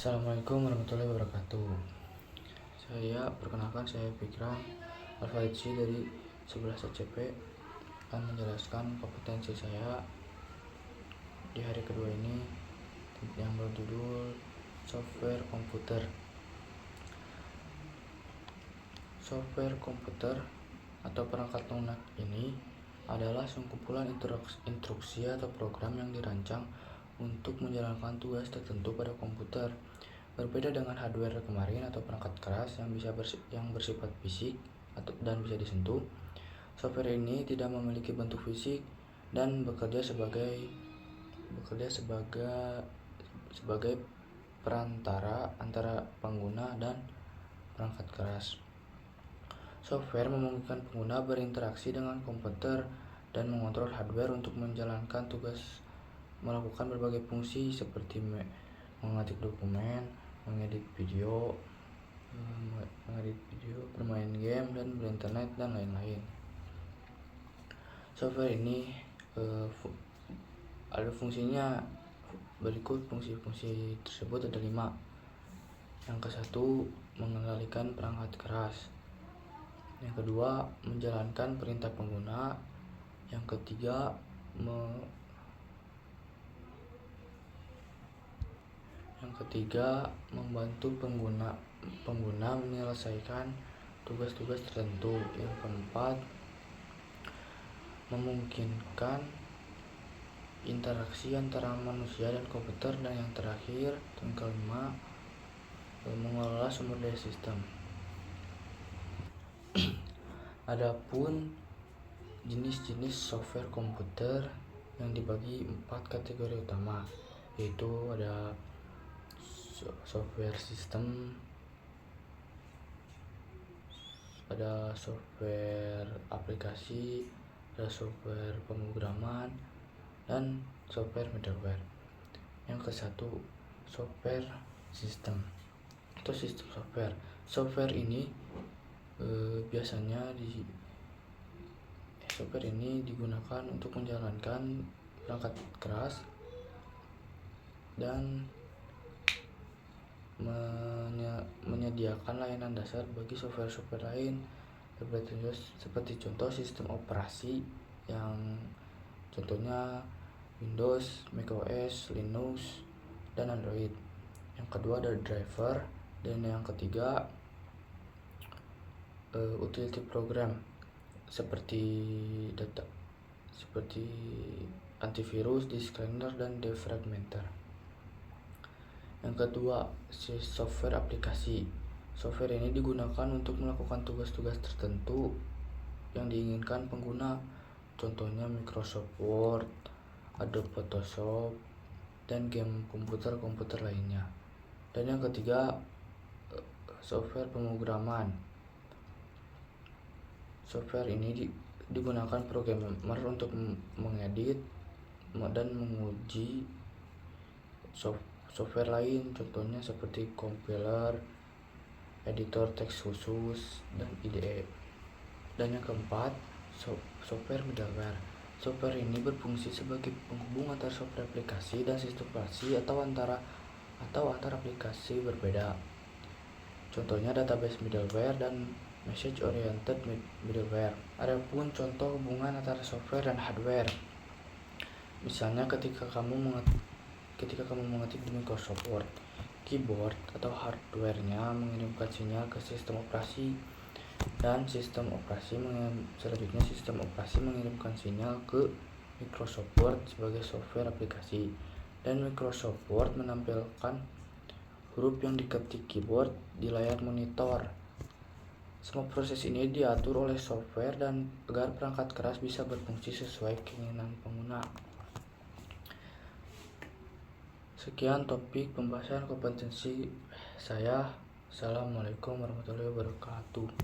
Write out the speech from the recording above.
Assalamualaikum warahmatullahi wabarakatuh. Saya Fikram Alfaidzi dari 11 CP akan menjelaskan kompetensi saya di hari kedua ini yang berjudul software komputer. Software komputer atau perangkat lunak ini adalah sekumpulan instruksi atau program yang dirancang untuk menjalankan tugas tertentu pada komputer. Berbeda dengan hardware kemarin atau perangkat keras yang bersifat fisik dan bisa disentuh, software ini tidak memiliki bentuk fisik dan bekerja sebagai perantara antara pengguna dan perangkat keras. Software memungkinkan pengguna berinteraksi dengan komputer dan mengontrol hardware untuk menjalankan tugas, melakukan berbagai fungsi seperti mengetik dokumen, mengedit video, bermain game, dan berinternet, dan lain-lain. Software ini ada fungsinya berikut. Fungsi-fungsi tersebut ada 5. Yang ke-1, mengendalikan perangkat keras. Yang kedua, menjalankan perintah pengguna. Yang ketiga, membantu pengguna menyelesaikan tugas-tugas tertentu. Yang keempat, memungkinkan interaksi antara manusia dan komputer. Dan yang terakhir, yang kelima, mengelola sumber daya sistem. Adapun jenis-jenis software komputer yang dibagi 4 kategori utama, yaitu ada software sistem, ada software aplikasi, ada software pemrograman, dan software middleware. Yang ke-1, software sistem atau sistem software. Software ini software ini digunakan untuk menjalankan perangkat keras dan menyediakan layanan dasar bagi software-software lain, seperti contoh sistem operasi yang contohnya Windows, macOS, Linux, dan Android. Yang kedua ada driver, dan yang ketiga utility program seperti antivirus, disk cleaner, dan defragmenter. Yang kedua, software aplikasi. Software ini digunakan untuk melakukan tugas-tugas tertentu yang diinginkan pengguna. Contohnya Microsoft Word, Adobe Photoshop, dan game komputer lainnya. Dan yang ketiga, software pemrograman. Software ini digunakan programmer untuk mengedit dan menguji software lain, contohnya seperti compiler, editor teks khusus, dan IDE. Dan yang keempat, software middleware. Software ini berfungsi sebagai penghubung antara software aplikasi dan sistem operasi atau antar aplikasi berbeda. Contohnya database middleware dan message oriented middleware. Adapun contoh hubungan antara software dan hardware, misalnya ketika kamu mengetik di Microsoft Word, keyboard atau hardware-nya mengirimkan sinyal ke sistem operasi, dan sistem operasi mengirimkan sinyal ke Microsoft Word sebagai software aplikasi, dan Microsoft Word menampilkan huruf yang diketik keyboard di layar monitor. Semua proses ini diatur oleh software dan agar perangkat keras bisa berfungsi sesuai keinginan pengguna. Sekian topik pembahasan kompetensi saya. Assalamualaikum warahmatullahi wabarakatuh.